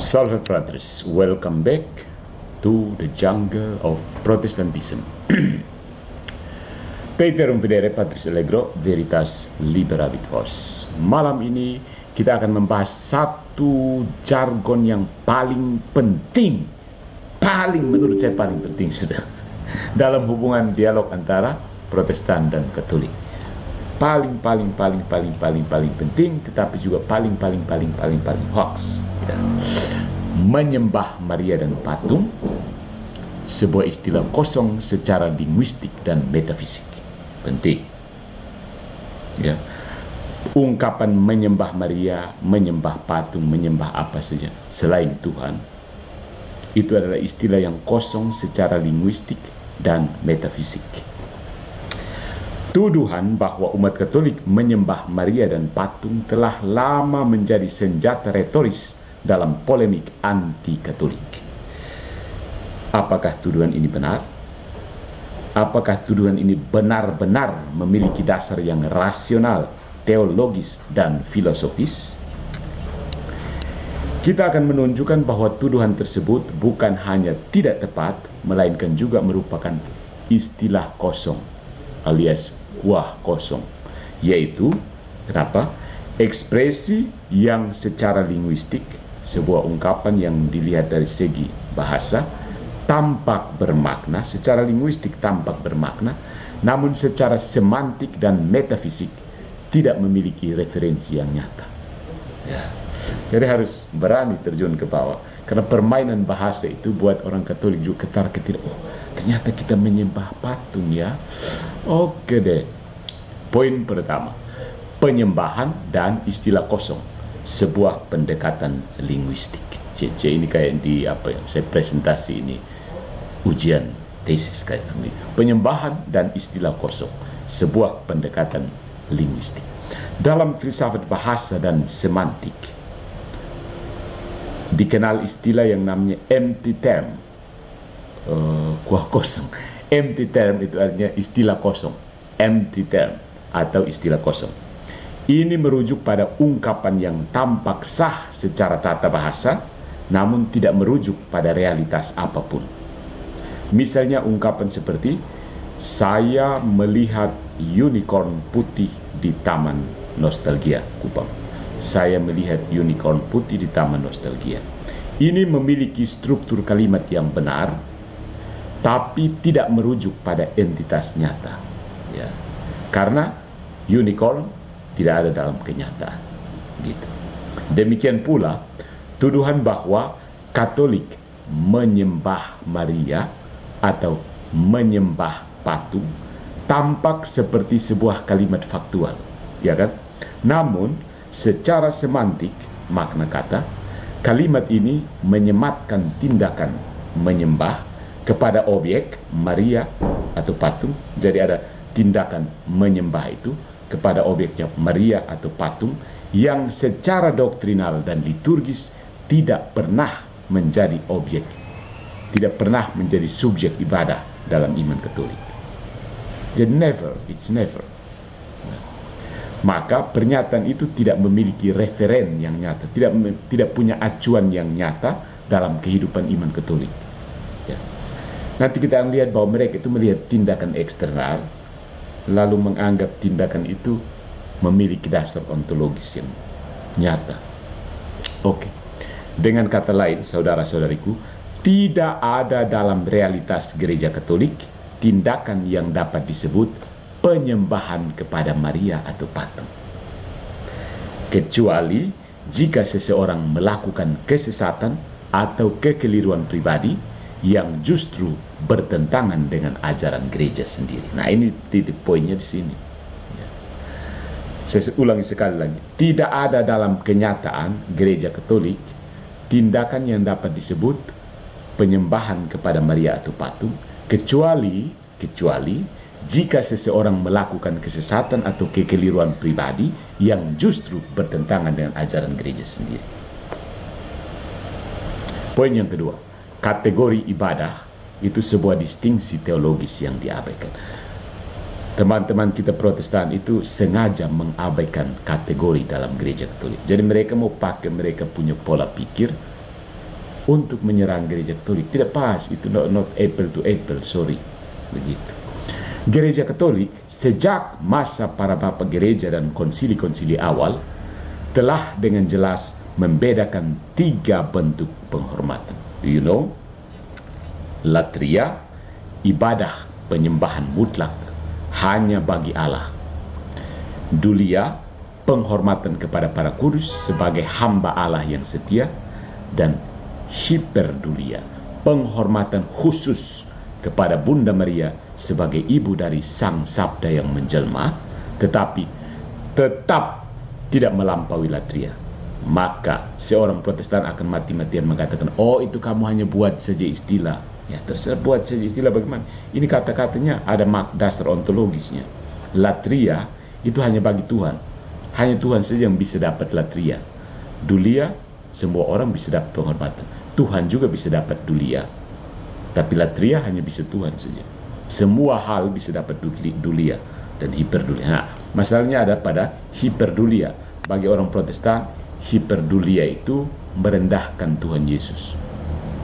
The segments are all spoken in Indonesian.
Salve fratres, welcome back to the jungle of Protestantism. Peterum videre patris allegro, veritas liberabit vos. Malam ini kita akan membahas satu jargon yang paling penting, menurut saya paling penting sudah, dalam hubungan dialog antara Protestan dan Katolik. Paling penting, tetapi juga paling hoax. Ya. Menyembah Maria dan patung, sebuah istilah kosong secara linguistik dan metafisik. Penting. Ya. Ungkapan menyembah Maria, menyembah patung, menyembah apa saja selain Tuhan, itu adalah istilah yang kosong secara linguistik dan metafisik. Tuduhan bahwa umat Katolik menyembah Maria dan patung telah lama menjadi senjata retoris dalam polemik anti-Katolik. Apakah tuduhan ini benar? Apakah tuduhan ini benar-benar memiliki dasar yang rasional, teologis, dan filosofis? Kita akan menunjukkan bahwa tuduhan tersebut bukan hanya tidak tepat, melainkan juga merupakan istilah kosong, alias kuah kosong, yaitu kenapa? Ekspresi yang secara linguistik, sebuah ungkapan yang dilihat dari segi bahasa tampak bermakna, secara linguistik tampak bermakna, namun secara semantik dan metafisik tidak memiliki referensi yang nyata. Ya. Jadi harus berani terjun ke bawah, karena permainan bahasa itu buat orang Katolik juga ketar-ketir. Oh, ternyata kita menyembah patung ya. Oke deh. Poin pertama, penyembahan dan istilah kosong, sebuah pendekatan linguistik. Ini kayak di apa yang saya presentasi ini, ujian tesis kayak ini. Penyembahan dan istilah kosong, sebuah pendekatan linguistik. Dalam filsafat bahasa dan semantik dikenal istilah yang namanya empty term, kuah kosong. Empty term itu artinya istilah kosong, empty term atau istilah kosong. Ini merujuk pada ungkapan yang tampak sah secara tata bahasa, namun tidak merujuk pada realitas apapun. Misalnya ungkapan seperti, saya melihat unicorn putih di Taman Nostalgia Kupang. Saya melihat unicorn putih di Taman Nostalgia. Ini memiliki struktur kalimat yang benar, tapi tidak merujuk pada entitas nyata. Ya. Karena unicorn tidak ada dalam kenyataan. Gitu. Demikian pula, tuduhan bahwa Katolik menyembah Maria atau menyembah patung tampak seperti sebuah kalimat faktual, ya kan? Namun, secara semantik, makna kata, kalimat ini menyematkan tindakan menyembah kepada objek Maria atau patung. Jadi ada tindakan menyembah itu kepada objeknya Maria atau patung yang secara doktrinal dan liturgis tidak pernah menjadi objek, tidak pernah menjadi subjek ibadah dalam iman Katolik. Jadi it's never. Maka pernyataan itu tidak memiliki referen yang nyata, tidak punya acuan yang nyata dalam kehidupan iman Katolik. Ya. Nanti kita akan lihat bahwa mereka itu melihat tindakan eksternal, lalu menganggap tindakan itu memiliki dasar ontologis yang nyata. Oke. Dengan kata lain, saudara-saudariku, tidak ada dalam realitas gereja Katolik tindakan yang dapat disebut penyembahan kepada Maria atau patung, kecuali jika seseorang melakukan kesesatan atau kekeliruan pribadi yang justru bertentangan dengan ajaran gereja sendiri. Nah, ini titik poinnya di sini. Ya. Saya ulangi sekali lagi, tidak ada dalam kenyataan gereja Katolik tindakan yang dapat disebut penyembahan kepada Maria atau patung, kecuali jika seseorang melakukan kesesatan atau kekeliruan pribadi yang justru bertentangan dengan ajaran gereja sendiri. Poin yang kedua, kategori ibadah itu sebuah distingsi teologis yang diabaikan. Teman-teman kita Protestan itu sengaja mengabaikan kategori dalam gereja Katolik. Jadi mereka mau pakai mereka punya pola pikir untuk menyerang gereja Katolik. Tidak pas, itu not apple to apple, sorry. Begitu. Gereja Katolik sejak masa para bapak gereja dan konsili-konsili awal telah dengan jelas membedakan 3 bentuk penghormatan. Do you know? Latria, ibadah penyembahan mutlak hanya bagi Allah. Dulia, penghormatan kepada para kudus sebagai hamba Allah yang setia. Dan hiperdulia, penghormatan khusus kepada Bunda Maria sebagai ibu dari Sang Sabda yang menjelma, tetapi tetap tidak melampaui latria. Maka seorang Protestan akan mati-matian mengatakan, oh itu kamu hanya buat saja istilah. Ya terserah, buat saja istilah bagaimana. Ini kata-katanya ada dasar ontologisnya. Latria itu hanya bagi Tuhan. Hanya Tuhan saja yang bisa dapat latria. Dulia, semua orang bisa dapat penghormatan. Tuhan juga bisa dapat dulia. Tapi latria hanya bisa Tuhan saja. Semua hal bisa dapat dulia dan hiperdulia. Nah, masalahnya ada pada hiperdulia. Bagi orang Protestan, hiperdulia itu merendahkan Tuhan Yesus.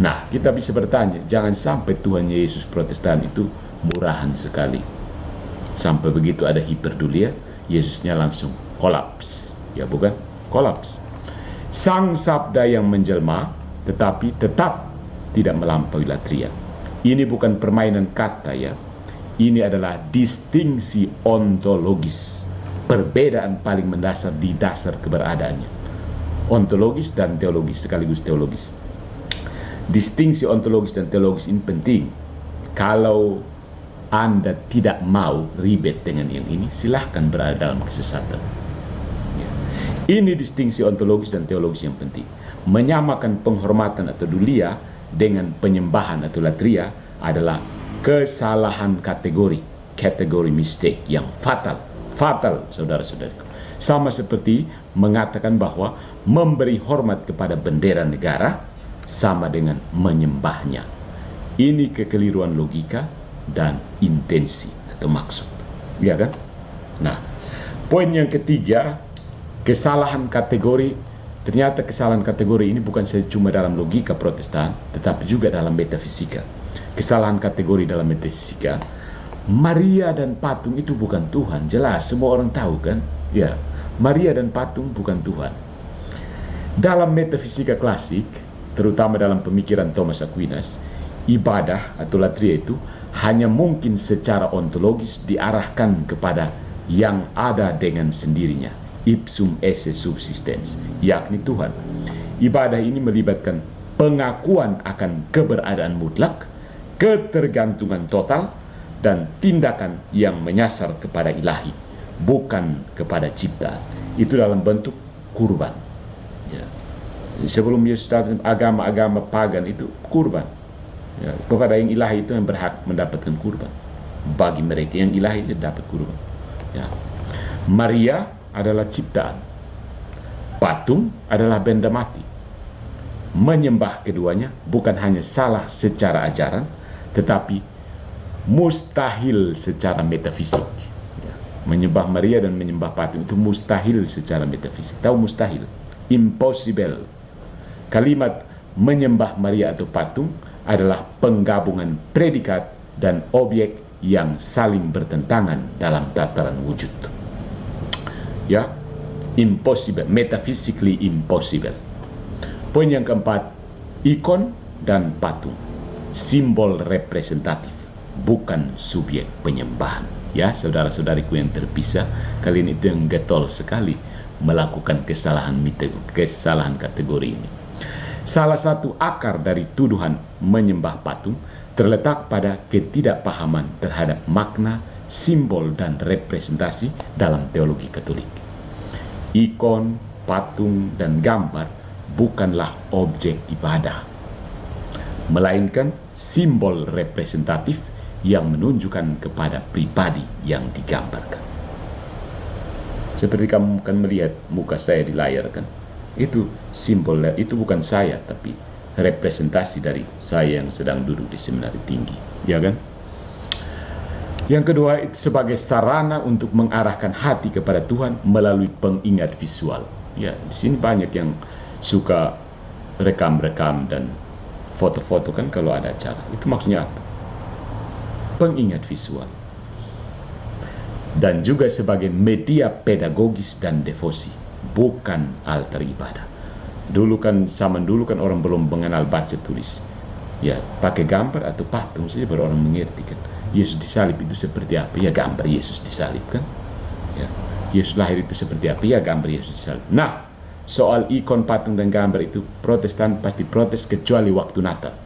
Nah, kita bisa bertanya, jangan sampai Tuhan Yesus Protestan itu murahan sekali. Sampai begitu ada hiperdulia, Yesusnya langsung kolaps. Ya bukan? Kolaps. Sang Sabda yang menjelma, tetapi tetap tidak melampaui latria. Ini bukan permainan kata ya. Ini adalah distingsi ontologis. Perbedaan paling mendasar di dasar keberadaannya. Ontologis dan teologis sekaligus teologis. Distingsi ontologis dan teologis ini penting. Kalau Anda tidak mau ribet dengan yang ini, silahkan berada dalam kesesatan. Ya. Ini distingsi ontologis dan teologis yang penting. Menyamakan penghormatan atau dulia dengan penyembahan atau latria adalah kesalahan kategori mistake yang fatal, saudara-saudari. Sama seperti mengatakan bahwa memberi hormat kepada bendera negara sama dengan menyembahnya. Ini kekeliruan logika dan intensi atau maksud, ya kan? Nah, poin yang ketiga, kesalahan kategori. Ternyata kesalahan kategori ini bukan saja cuma dalam logika Protestan, tetapi juga dalam metafisika. Kesalahan kategori dalam metafisika, Maria dan patung itu bukan Tuhan, jelas semua orang tahu kan? Ya, Maria dan patung bukan Tuhan. Dalam metafisika klasik, terutama dalam pemikiran Thomas Aquinas, ibadah atau latria itu hanya mungkin secara ontologis diarahkan kepada yang ada dengan sendirinya, ipsum esse subsistens, yakni Tuhan. Ibadah ini melibatkan pengakuan akan keberadaan mutlak, ketergantungan total, dan tindakan yang menyasar kepada ilahi, bukan kepada ciptaan. Itu dalam bentuk kurban. Ya. Sebelum Yesus datang, agama-agama pagan itu kurban. Ya, kepada yang ilahi itu yang berhak mendapatkan kurban. Bagi mereka yang ilahi itu dapat kurban. Ya. Maria adalah ciptaan. Patung adalah benda mati. Menyembah keduanya bukan hanya salah secara ajaran, tetapi mustahil secara metafisik. Ya. Menyembah Maria dan menyembah patung itu mustahil secara metafisik. Tahu mustahil? Impossible. Kalimat menyembah Maria atau patung adalah penggabungan predikat dan objek yang saling bertentangan dalam tataran wujud. Ya, impossible, metaphysically impossible. Poin yang keempat, ikon dan patung, simbol representatif, bukan subjek penyembahan. Ya, saudara-saudariku yang terpisah, kalian itu yang getol sekali melakukan kesalahan kategori ini. Salah satu akar dari tuduhan menyembah patung terletak pada ketidakpahaman terhadap makna, simbol, dan representasi dalam teologi Katolik. Ikon, patung, dan gambar bukanlah objek ibadah, melainkan simbol representatif yang menunjukkan kepada pribadi yang digambarkan. Seperti kamu kan melihat muka saya di layar kan, itu simbol, itu bukan saya, tapi representasi dari saya yang sedang duduk di seminari tinggi, ya kan? Yang kedua, itu sebagai sarana untuk mengarahkan hati kepada Tuhan melalui pengingat visual. Ya, di sini banyak yang suka rekam-rekam dan foto-foto kan kalau ada acara. Itu maksudnya apa? Pengingat visual. Dan juga sebagai media pedagogis dan devosi, bukan altar ibadah. Dulu kan, zaman dulu kan orang belum mengenal baca tulis. Ya, pakai gambar atau patung saja baru orang mengerti kan. Yesus disalib itu seperti apa? Ya gambar Yesus disalib kan. Ya. Yesus lahir itu seperti apa? Ya gambar Yesus disalib. Nah, soal ikon, patung, dan gambar itu Protestan pasti protes kecuali waktu Natal.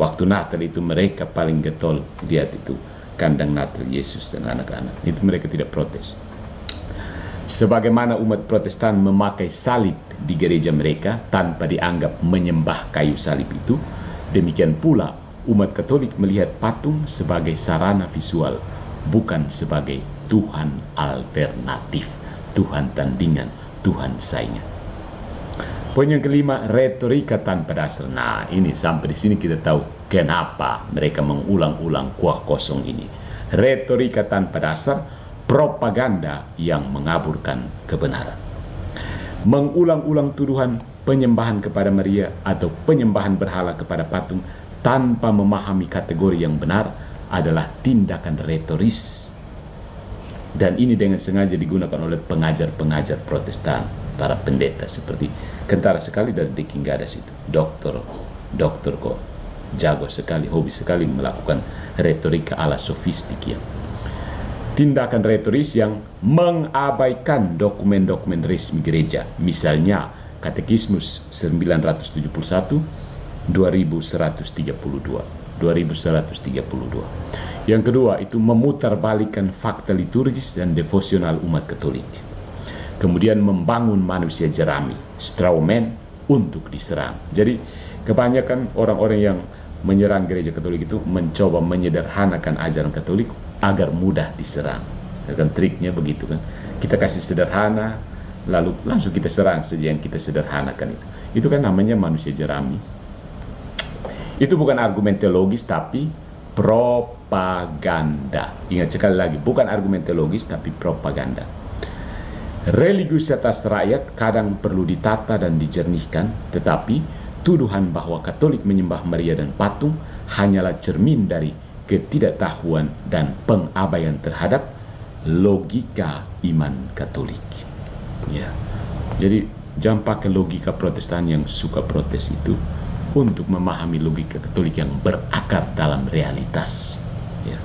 Waktu Natal itu mereka paling getol lihat itu kandang Natal Yesus dan anak-anak. Itu mereka tidak protes. Sebagaimana umat Protestan memakai salib di gereja mereka tanpa dianggap menyembah kayu salib itu, demikian pula umat Katolik melihat patung sebagai sarana visual, bukan sebagai Tuhan alternatif, Tuhan tandingan, Tuhan saingan. Poin yang kelima, retorika tanpa dasar. Nah, ini sampai di sini kita tahu kenapa mereka mengulang-ulang kuah kosong ini. Retorika tanpa dasar, propaganda yang mengaburkan kebenaran. Mengulang-ulang tuduhan penyembahan kepada Maria atau penyembahan berhala kepada patung tanpa memahami kategori yang benar adalah tindakan retoris. Dan ini dengan sengaja digunakan oleh pengajar-pengajar Protestan, para pendeta seperti kentara sekali dari The King Gadas itu. Dokter kok jago sekali, hobi sekali melakukan retorika ala sofistik ya. Tindakan retoris yang mengabaikan dokumen-dokumen resmi gereja, misalnya Katekismus 971, 2132. Yang kedua itu memutarbalikkan fakta liturgis dan devosional umat Katolik. Kemudian membangun manusia jerami, straw man, untuk diserang. Jadi kebanyakan orang-orang yang menyerang gereja Katolik itu mencoba menyederhanakan ajaran Katolik agar mudah diserang. Kan triknya begitu kan. Kita kasih sederhana, lalu langsung kita serang saja yang kita sederhanakan itu. Itu kan namanya manusia jerami. Itu bukan argumen teologis tapi propaganda. Ingat sekali lagi, bukan argumen teologis tapi propaganda. Religiusitas rakyat kadang perlu ditata dan dijernihkan, tetapi tuduhan bahwa Katolik menyembah Maria dan patung hanyalah cermin dari ketidaktahuan dan pengabaian terhadap logika iman Katolik. Ya. Jadi jangan pakai logika Protestan yang suka protes itu untuk memahami logika Katolik yang berakar dalam realitas. Ya.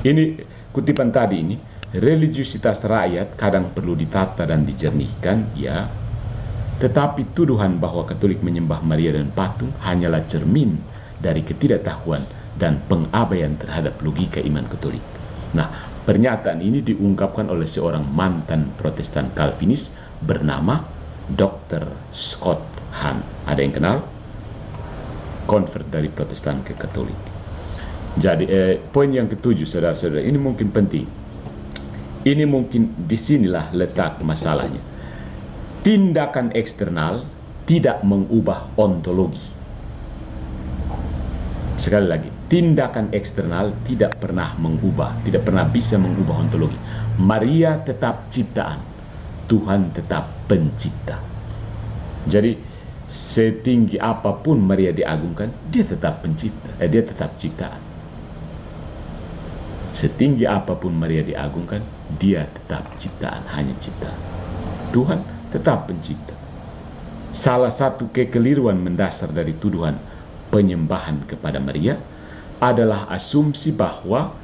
Ini kutipan tadi ini, religiusitas rakyat kadang perlu ditata dan dijernihkan, ya. Tetapi tuduhan bahwa Katolik menyembah Maria dan patung hanyalah cermin dari ketidaktahuan dan pengabaian terhadap logika iman Katolik. Nah, pernyataan ini diungkapkan oleh seorang mantan Protestan Calvinis bernama Dr. Scott Hahn. Ada yang kenal? Convert dari Protestan ke Katolik. Jadi poin yang ketujuh, saudara-saudara, ini mungkin penting. Ini mungkin disinilah letak masalahnya. Tindakan eksternal tidak mengubah ontologi. Sekali lagi, tindakan eksternal tidak pernah bisa mengubah ontologi. Maria tetap ciptaan, Tuhan tetap pencipta. Jadi setinggi apapun Maria diagungkan, dia tetap pencipta, dia tetap ciptaan. Setinggi apapun Maria diagungkan, dia tetap ciptaan, hanya ciptaan. Tuhan tetap pencipta. Salah satu kekeliruan mendasar dari tuduhan penyembahan kepada Maria adalah asumsi bahwa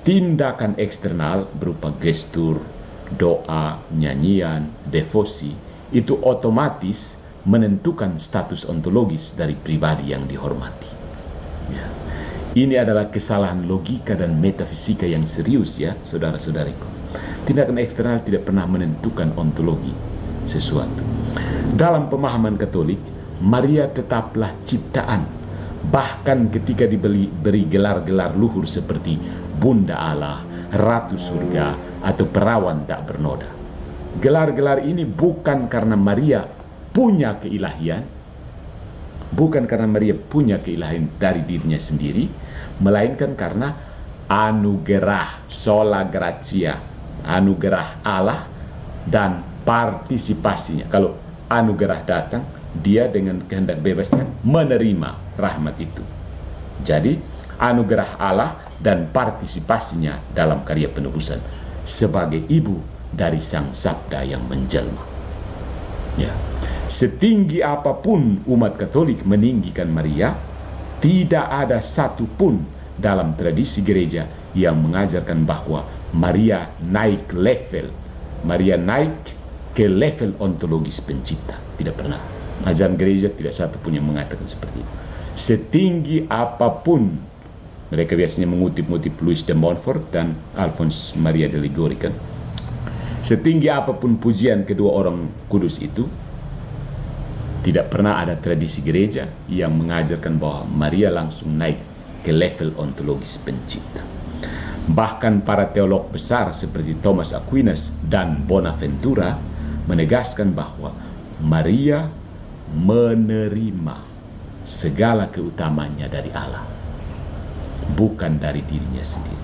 tindakan eksternal berupa gestur, doa, nyanyian, devosi itu otomatis menentukan status ontologis dari pribadi yang dihormati. Ya. Ini adalah kesalahan logika dan metafisika yang serius ya, saudara-saudariku. Tindakan eksternal tidak pernah menentukan ontologi sesuatu. Dalam pemahaman Katolik, Maria tetaplah ciptaan, bahkan ketika diberi gelar-gelar luhur seperti Bunda Allah, Ratu Surga, atau Perawan tak bernoda. Gelar-gelar ini bukan karena Maria punya keilahian, bukan karena Maria punya keilahian dari dirinya sendiri, melainkan karena anugerah, sola gratia, anugerah Allah dan partisipasinya. Kalau anugerah datang, dia dengan kehendak bebasnya menerima rahmat itu. Jadi anugerah Allah dan partisipasinya dalam karya penebusan sebagai ibu dari Sang Sabda yang menjelma. Ya, setinggi apapun umat Katolik meninggikan Maria, tidak ada satupun dalam tradisi gereja yang mengajarkan bahwa Maria naik level, Maria naik ke level ontologis pencipta. Tidak pernah. Ajaran gereja tidak satu pun yang mengatakan seperti itu. Setinggi apapun, mereka biasanya mengutip-ngutip Louis de Montfort dan Alphonse Maria de Ligori kan. Setinggi apapun pujian kedua orang kudus itu, tidak pernah ada tradisi gereja yang mengajarkan bahwa Maria langsung naik ke level ontologis pencipta. Bahkan para teolog besar seperti Thomas Aquinas dan Bonaventura menegaskan bahwa Maria menerima segala keutamanya dari Allah, bukan dari dirinya sendiri.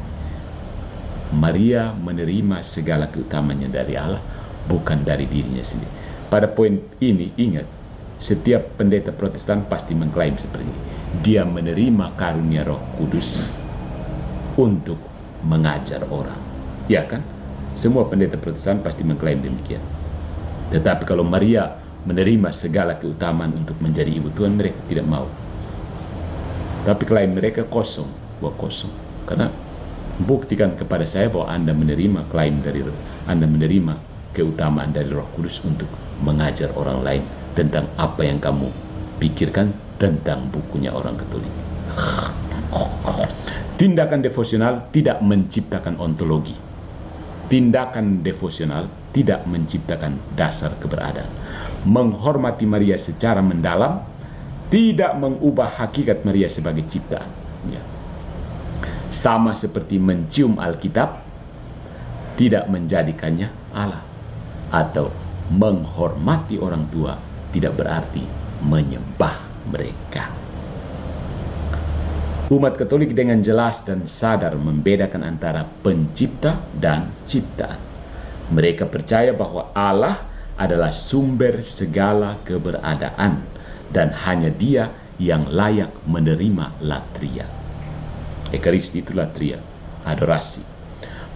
Maria menerima segala keutamanya dari Allah, bukan dari dirinya sendiri. Pada poin ini ingat, setiap pendeta Protestan pasti mengklaim seperti ini. Dia menerima karunia Roh Kudus untuk mengajar orang. Ya kan? Semua pendeta Protestan pasti mengklaim demikian. Tetapi kalau Maria menerima segala keutamaan untuk menjadi ibu Tuhan, mereka tidak mau. Tapi klaim mereka kosong, kosong. Karena buktikan kepada saya bahwa Anda menerima klaim dari Anda menerima keutamaan dari Roh Kudus untuk mengajar orang lain tentang apa yang kamu pikirkan tentang bukunya orang Katolik. Tindakan devosional tidak menciptakan ontologi. Tindakan devosional tidak menciptakan dasar keberadaan. Menghormati Maria secara mendalam tidak mengubah hakikat Maria sebagai ciptaan. Ya. Sama seperti mencium Alkitab tidak menjadikannya Allah. Atau menghormati orang tua tidak berarti menyembah mereka. Umat Katolik dengan jelas dan sadar membedakan antara pencipta dan ciptaan. Mereka percaya bahwa Allah adalah sumber segala keberadaan dan hanya Dia yang layak menerima latria. Ekaristi itu latria, adorasi.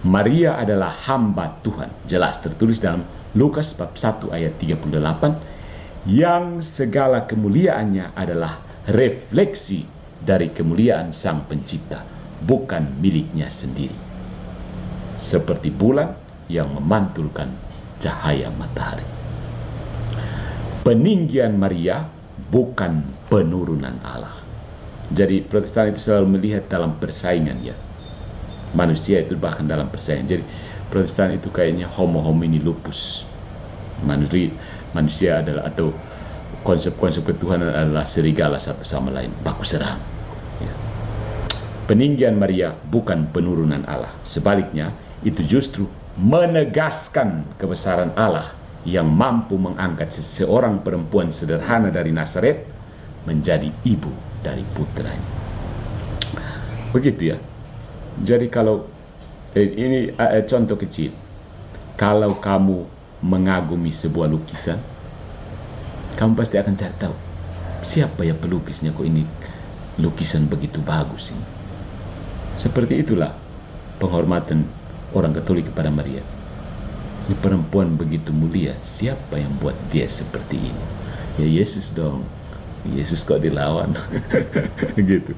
Maria adalah hamba Tuhan, jelas tertulis dalam Lukas bab 1 ayat 38, yang segala kemuliaannya adalah refleksi dari kemuliaan Sang Pencipta, bukan miliknya sendiri. Seperti bulan yang memantulkan cahaya matahari. Peninggian Maria bukan penurunan Allah. Jadi Protestan itu selalu melihat dalam persaingan ya. Manusia itu bahkan dalam persaingan. Jadi Protestan itu kayaknya homo homini lupus. Manusia adalah, atau konsep-konsep ketuhanan adalah serigala satu sama lain, baku serang. Ya. Peninggian Maria bukan penurunan Allah. Sebaliknya, itu justru menegaskan kebesaran Allah yang mampu mengangkat seseorang perempuan sederhana dari Nazaret menjadi ibu dari putranya. Begitu ya. Jadi kalau ini contoh kecil, kalau kamu mengagumi sebuah lukisan, kamu pasti akan cari tahu siapa ya pelukisnya, kok ini lukisan begitu bagus ini. Seperti itulah penghormatan orang Katolik kepada Maria. Ini perempuan begitu mulia, siapa yang buat dia seperti ini? Ya Yesus dong. Yesus kok dilawan. Gitu.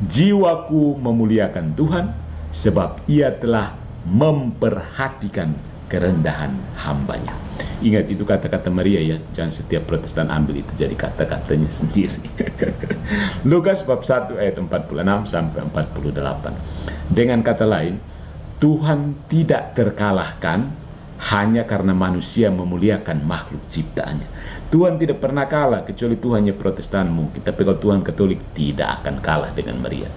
Jiwaku memuliakan Tuhan sebab Ia telah memperhatikan kerendahan hambanya. Ingat itu kata-kata Maria ya, jangan setiap Protestan ambil itu jadi kata-katanya sendiri. Lukas bab 1 ayat 46 sampai 48. Dengan kata lain, Tuhan tidak terkalahkan hanya karena manusia memuliakan makhluk ciptaannya. Tuhan tidak pernah kalah, kecuali Tuhannya Protestan mungkin. Tapi kalau Tuhan Katolik tidak akan kalah dengan Maria.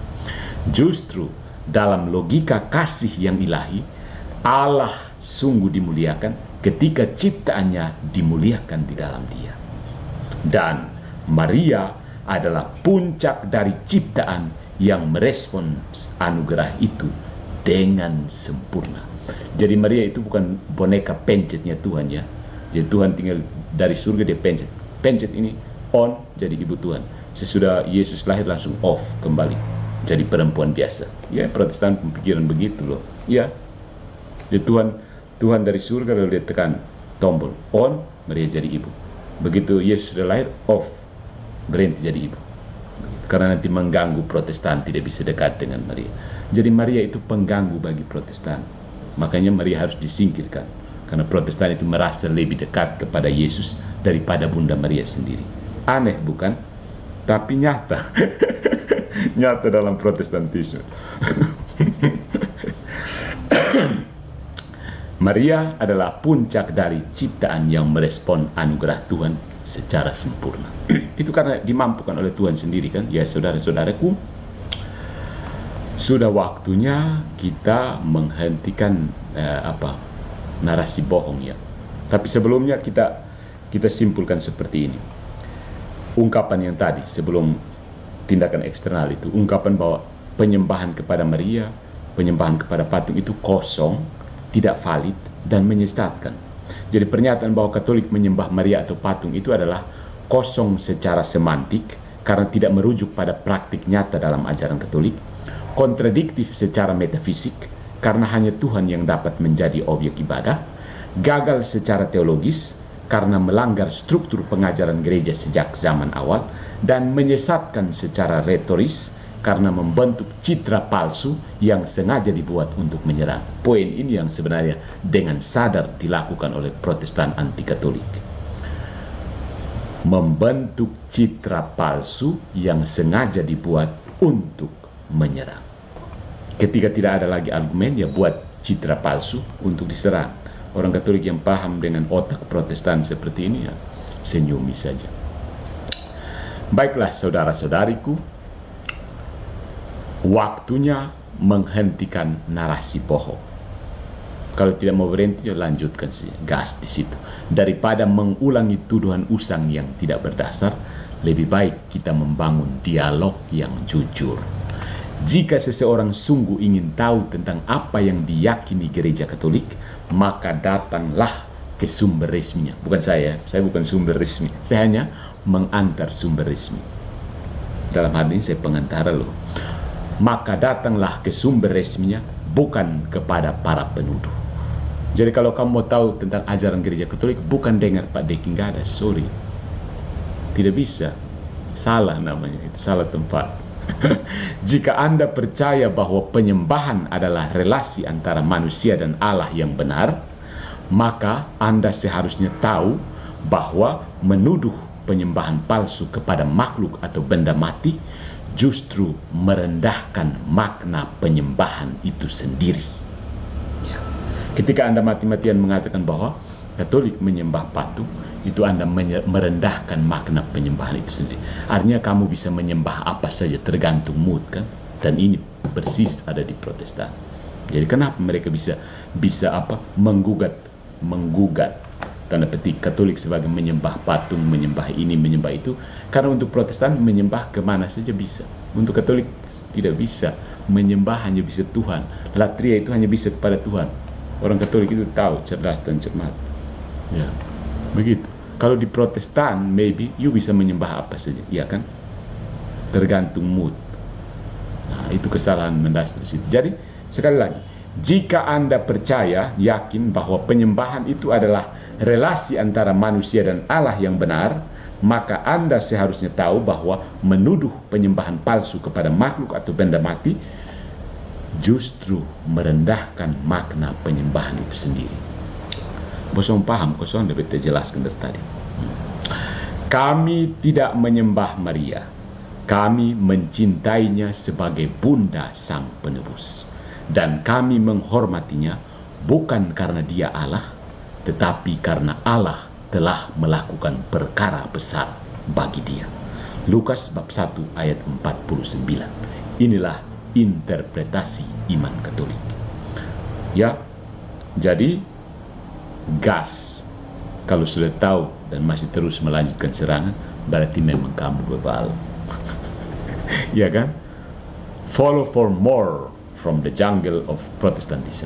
Justru dalam logika kasih yang ilahi, Allah sungguh dimuliakan ketika ciptaannya dimuliakan di dalam Dia. Dan Maria adalah puncak dari ciptaan yang merespon anugerah itu dengan sempurna. Jadi Maria itu bukan boneka pencetnya Tuhan ya. Jadi Tuhan tinggal dari surga dia pencet. Pencet ini On jadi ibu Tuhan. Sesudah Yesus lahir langsung off kembali jadi perempuan biasa. Ya, Protestan pemikiran begitu loh. Ya, dia Tuhan dari surga lalu dia tekan tombol on, Maria jadi ibu. Begitu Yesus sudah lahir, off, berhenti jadi ibu. Karena nanti mengganggu Protestan, tidak bisa dekat dengan Maria. Jadi Maria itu pengganggu bagi Protestan. Makanya Maria harus disingkirkan. Karena Protestan itu merasa lebih dekat kepada Yesus daripada Bunda Maria sendiri. Aneh bukan? Tapi nyata. Nyata dalam Protestantisme. Maria adalah puncak dari ciptaan yang merespon anugerah Tuhan secara sempurna. Itu karena dimampukan oleh Tuhan sendiri kan. Ya saudara-saudaraku, sudah waktunya kita menghentikan narasi bohong ya. Tapi sebelumnya kita simpulkan seperti ini. Ungkapan yang tadi sebelum tindakan eksternal itu, ungkapan bahwa penyembahan kepada Maria, penyembahan kepada patung itu kosong, tidak valid dan menyesatkan. Jadi pernyataan bahwa Katolik menyembah Maria atau patung itu adalah kosong secara semantik karena tidak merujuk pada praktik nyata dalam ajaran Katolik, kontradiktif secara metafisik karena hanya Tuhan yang dapat menjadi objek ibadah, gagal secara teologis karena melanggar struktur pengajaran gereja sejak zaman awal, dan menyesatkan secara retoris karena membentuk citra palsu yang sengaja dibuat untuk menyerang. Poin ini yang sebenarnya dengan sadar dilakukan oleh Protestan anti-Katolik. Membentuk citra palsu yang sengaja dibuat untuk menyerang. Ketika tidak ada lagi argumen, ya buat citra palsu untuk diserang. Orang Katolik yang paham dengan otak Protestan seperti ini ya senyumi saja. Baiklah saudara-saudariku, waktunya menghentikan narasi bohong. Kalau tidak mau berhenti, lanjutkan sih, gas di situ. Daripada mengulangi tuduhan usang yang tidak berdasar, lebih baik kita membangun dialog yang jujur. Jika seseorang sungguh ingin tahu tentang apa yang diyakini gereja Katolik, maka datanglah ke sumber resminya. Bukan saya bukan sumber resmi. Saya hanya mengantar sumber resmi. Dalam hal ini saya pengantara loh. Maka datanglah ke sumber resminya, bukan kepada para penuduh. Jadi kalau kamu mau tahu tentang ajaran gereja Katolik, bukan dengar Pak Deki, nggak ada, sorry. Tidak bisa. Salah namanya, itu salah tempat. Jika Anda percaya bahwa penyembahan adalah relasi antara manusia dan Allah yang benar, maka Anda seharusnya tahu bahwa menuduh penyembahan palsu kepada makhluk atau benda mati justru merendahkan makna penyembahan itu sendiri. Ya. Ketika Anda mati-matian mengatakan bahwa Katolik menyembah patung, itu Anda merendahkan makna penyembahan itu sendiri. Artinya kamu bisa menyembah apa saja tergantung mood kan? Dan ini persis ada di Protestan. Jadi kenapa mereka bisa menggugat tanda petik Katolik sebagai menyembah patung, menyembah ini, menyembah itu? Karena untuk Protestan menyembah kemana saja bisa. Untuk Katolik tidak bisa. Menyembah hanya bisa Tuhan. Latria itu hanya bisa kepada Tuhan. Orang Katolik itu tahu, cerdas dan cermat. Ya, begitu. Kalau di Protestan, maybe you bisa menyembah apa saja, ya kan? Tergantung mood. Nah, itu kesalahan mendasar di situ. Jadi sekali lagi, jika Anda percaya, yakin bahwa penyembahan itu adalah relasi antara manusia dan Allah yang benar, maka Anda seharusnya tahu bahwa menuduh penyembahan palsu kepada makhluk atau benda mati justru merendahkan makna penyembahan itu sendiri. Bosong paham, kosong dapat jelaskan dari tadi. Kami tidak menyembah Maria. Kami mencintainya sebagai Bunda Sang Penebus. Dan kami menghormatinya bukan karena dia Allah, tetapi karena Allah telah melakukan perkara besar bagi dia. Lukas bab 1 ayat 49. Inilah interpretasi iman Katolik. Ya, jadi gas. Kalau sudah tahu dan masih terus melanjutkan serangan, berarti memang kamu bebal. Ya kan? Follow for more from the jungle of Protestantism.